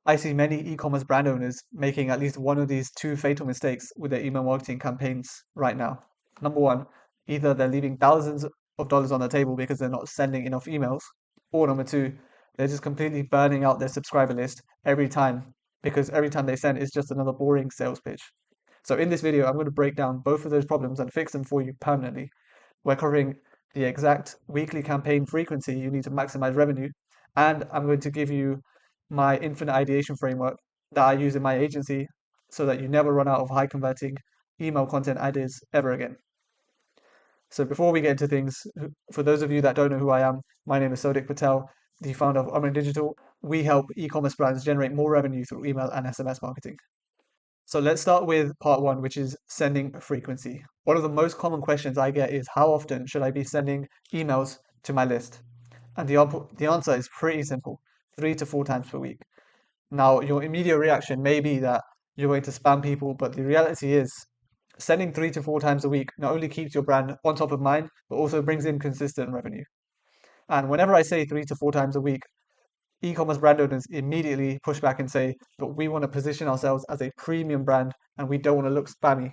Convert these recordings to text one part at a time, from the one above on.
I see many e-commerce brand owners making at least one of these two fatal mistakes with their email marketing campaigns right now. Number one, either they're leaving thousands of dollars on the table because they're not sending enough emails, or number two, they're just completely burning out their subscriber list every time because every time they send it's just another boring sales pitch. So in this video, I'm going to break down both of those problems and fix them for you permanently. We're covering the exact weekly campaign frequency you need to maximize revenue, and I'm going to give you my infinite ideation framework that I use in my agency so that you never run out of high converting email content ideas ever again. So before we get into things, for those of you that don't know who I am, my name is Sodik Patel, the founder of Omni Digital. We help e-commerce brands generate more revenue through email and SMS marketing. So let's start with part one, which is sending frequency. One of the most common questions I get is how often should I be sending emails to my list? And the answer is pretty simple, 3 to 4 times per week. Now, your immediate reaction may be that you're going to spam people, but the reality is sending 3 to 4 times a week not only keeps your brand on top of mind, but also brings in consistent revenue. And whenever I say 3 to 4 times a week, e-commerce brand owners immediately push back and say, but we want to position ourselves as a premium brand and we don't want to look spammy.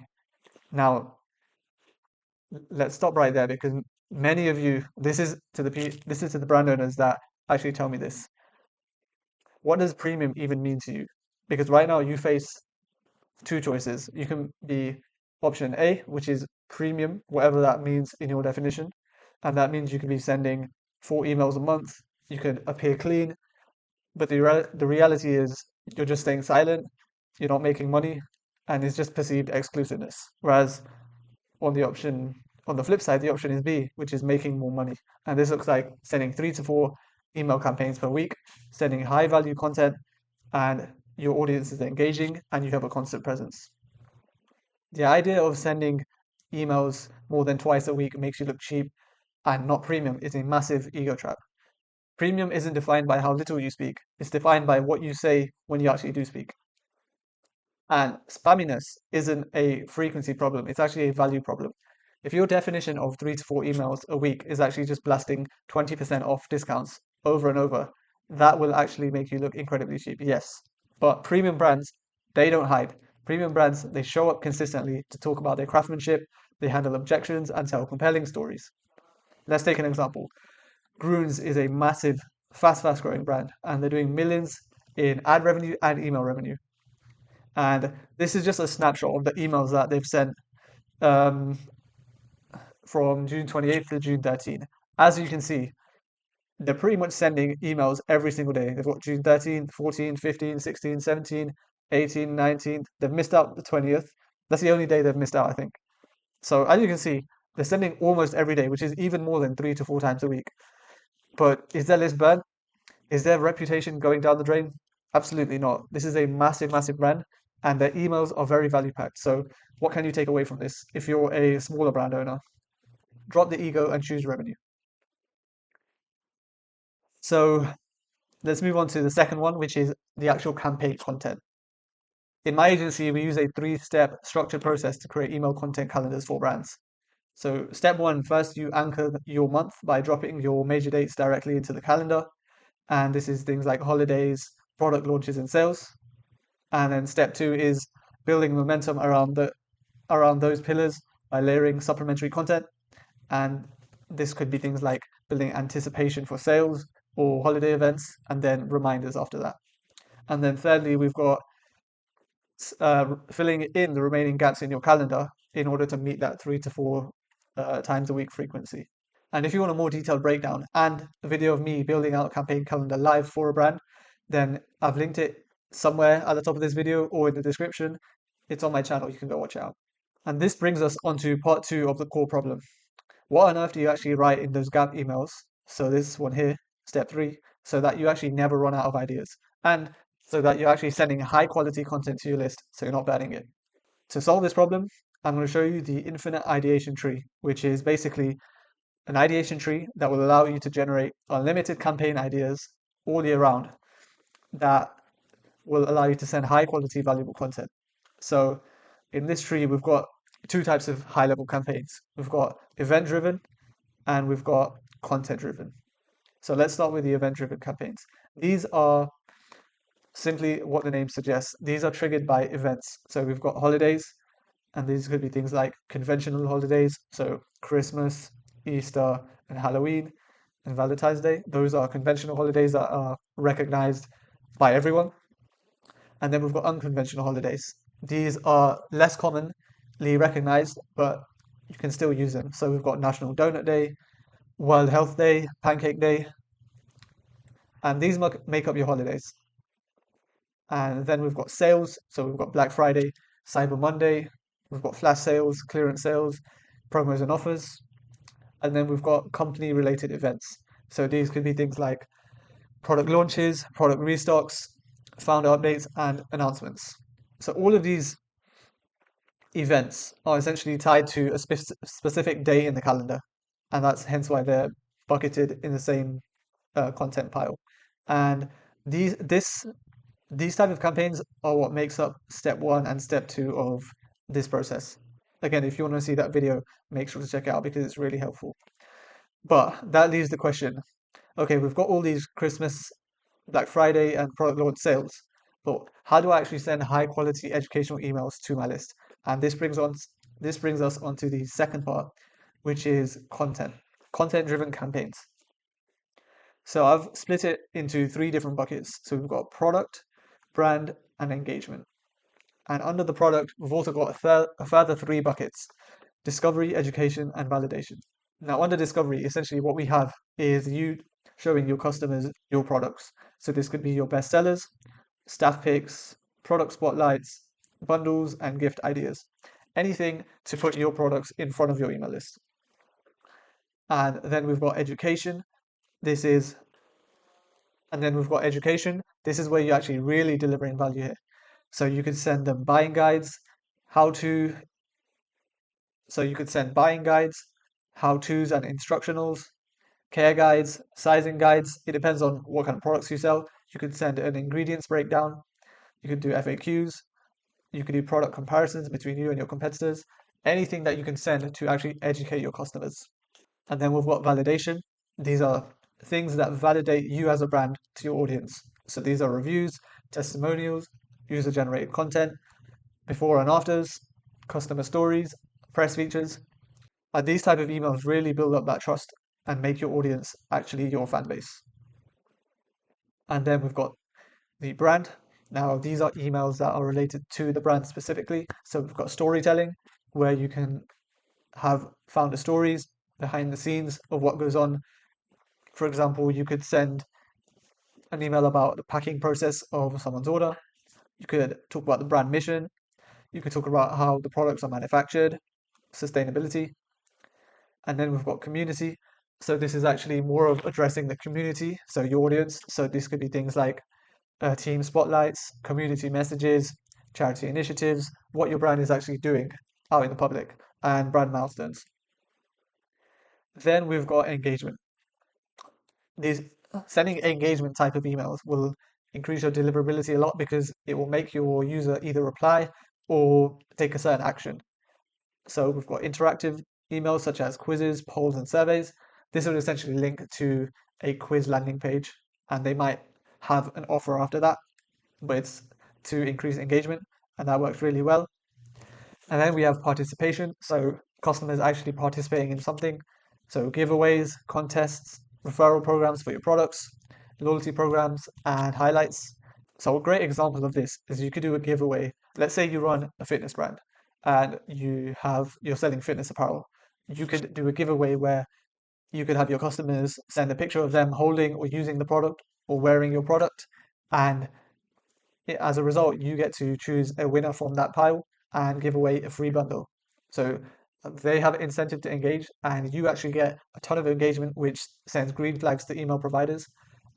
Now, let's stop right there because many of you, this is to the brand owners that actually tell me this. What does premium even mean to you? Because right now you face two choices. You can be option A, which is premium, whatever that means in your definition. And that means you could be sending 4 emails a month. You could appear clean, but the reality is you're just staying silent, you're not making money, and it's just perceived exclusiveness. Whereas on the option, on the flip side, the option is B, which is making more money. And this looks like sending 3 to 4 email campaigns per week, sending high value content, and your audience is engaging and you have a constant presence. The idea of sending emails more than twice a week makes you look cheap and not premium is a massive ego trap. Premium isn't defined by how little you speak, it's defined by what you say when you actually do speak. And spamminess isn't a frequency problem, it's actually a value problem. If your definition of 3 to 4 emails a week is actually just blasting 20% off discounts over and over, that will actually make you look incredibly cheap, yes. But premium brands, they don't hide. Premium brands, they show up consistently to talk about their craftsmanship, they handle objections, and tell compelling stories. Let's take an example. Grüns is a massive, fast growing brand, and they're doing millions in ad revenue and email revenue. And this is just a snapshot of the emails that they've sent um, from June 28th to June 13th. As you can see, they're pretty much sending emails every single day. They've got June 13th, 14th, 15th, 16th, 17th, 18th, 19th. They've missed out the 20th. That's the only day they've missed out, I think. So as you can see, they're sending almost every day, which is even more than 3 to 4 times a week. But is their list burned? Is their reputation going down the drain? Absolutely not. This is a massive brand, and their emails are very value packed. So, what can you take away from this if you're a smaller brand owner? Drop the ego and choose revenue. So, let's move on to the second one, which is the actual campaign content. In my agency, we use a 3 step structured process to create email content calendars for brands. So, step one, first you anchor your month by dropping your major dates directly into the calendar. And this is things like holidays, product launches, and sales. And then step two is building momentum around those pillars by layering supplementary content. And this could be things like building anticipation for sales or holiday events, and then reminders after that. And then thirdly, we've got filling in the remaining gaps in your calendar in order to meet that 3 to 4 times a week frequency. And if you want a more detailed breakdown and a video of me building out a campaign calendar live for a brand, then I've linked it somewhere at the top of this video or in the description. It's on my channel, you can go watch it out. And this brings us onto part two of the core problem. What on earth do you actually write in those gap emails? So this one here, step three, so that you actually never run out of ideas. And so that you're actually sending high quality content to your list, so you're not burning it. To solve this problem, I'm going to show you the infinite ideation tree, which is basically an ideation tree that will allow you to generate unlimited campaign ideas all year round that will allow you to send high quality, valuable content. So in this tree, we've got two types of high level campaigns. We've got event driven and we've got content driven. So let's start with the event driven campaigns. These are Simply what the name suggests, these are triggered by events. So we've got holidays, and these could be things like conventional holidays, so Christmas, Easter, and Halloween, and Valentine's Day. Those are conventional holidays that are recognized by everyone. And then we've got unconventional holidays. These are less commonly recognized, but you can still use them. So we've got National Donut Day, World Health Day, Pancake Day, and these make up your holidays. And then we've got sales. So we've got Black Friday, Cyber Monday, we've got flash sales, clearance sales, promos and offers. And then we've got company related events. So these could be things like product launches, product restocks, founder updates, and announcements. So all of these events are essentially tied to a specific day in the calendar, and that's hence why they're bucketed in the same content pile. And these this these type of campaigns are what makes up step one and step two of this process. Again, if you want to see that video, make sure to check it out because it's really helpful. But that leaves the question, okay, we've got all these Christmas, Black Friday, and product launch sales, but how do I actually send high quality educational emails to my list? And this brings us onto the second part, which is content driven campaigns. So I've split it into three different buckets. So we've got product, brand, and engagement. And under the product, we've also got a further three buckets: discovery, education, and validation. Now, under discovery, essentially what we have is you showing your customers your products. So this could be your best sellers, staff picks, product spotlights, bundles, and gift ideas. Anything to put your products in front of your email list. And then we've got education. This is, and then we've got education. This is where you're actually really delivering value here. So you could send them buying guides, how to, so you could send buying guides, how-tos and instructionals, care guides, sizing guides. It depends on what kind of products you sell. You could send an ingredients breakdown. You could do FAQs. You could do product comparisons between you and your competitors. Anything that you can send to actually educate your customers. And then we've got validation. These are things that validate you as a brand to your audience. So these are reviews, testimonials, user generated content, before and afters, customer stories, press features. And these type of emails really build up that trust and make your audience actually your fan base. And then we've got the brand. Now, these are emails that are related to the brand specifically. So we've got storytelling, where you can have founder stories behind the scenes of what goes on. For example, you could send an email about the packing process of someone's order. You could talk about the brand mission. You could talk about how the products are manufactured, sustainability. And then we've got community. So this is actually more of addressing the community, so your audience. So this could be things like team spotlights, community messages, charity initiatives, what your brand is actually doing out in the public, and brand milestones. Then we've got engagement. These sending engagement type of emails will increase your deliverability a lot because it will make your user either reply or take a certain action. So we've got interactive emails such as quizzes, polls, and surveys. This will essentially link to a quiz landing page, and they might have an offer after that, but it's to increase engagement, and that works really well. And then we have participation, so customers actually participating in something. So giveaways, contests, referral programs for your products, loyalty programs, and highlights. So a great example of this is you could do a giveaway. Let's say you run a fitness brand and you're selling fitness apparel. You could do a giveaway where you could have your customers send a picture of them holding or using the product or wearing your product, and as a result, you get to choose a winner from that pile and give away a free bundle. So they have incentive to engage, and you actually get a ton of engagement, which sends green flags to email providers.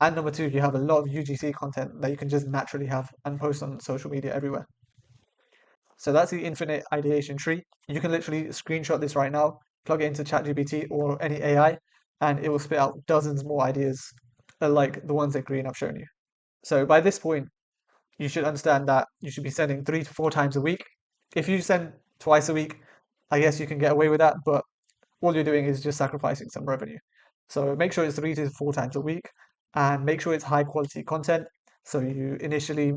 And number two, you have a lot of UGC content that you can just naturally have and post on social media everywhere. So that's the infinite ideation tree. You can literally screenshot this right now, plug it into ChatGPT or any AI, and it will spit out dozens more ideas like the ones in green I've shown you. So by this point, you should understand that you should be sending 3 to 4 times a week. If you send twice a week, I guess you can get away with that, but all you're doing is just sacrificing some revenue. So make sure it's 3 to 4 times a week and make sure it's high quality content. So you initially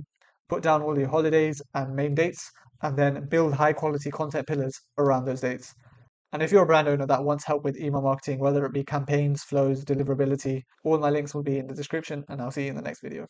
put down all your holidays and main dates, and then build high quality content pillars around those dates. And if you're a brand owner that wants help with email marketing, whether it be campaigns, flows, deliverability, all my links will be in the description, and I'll see you in the next video.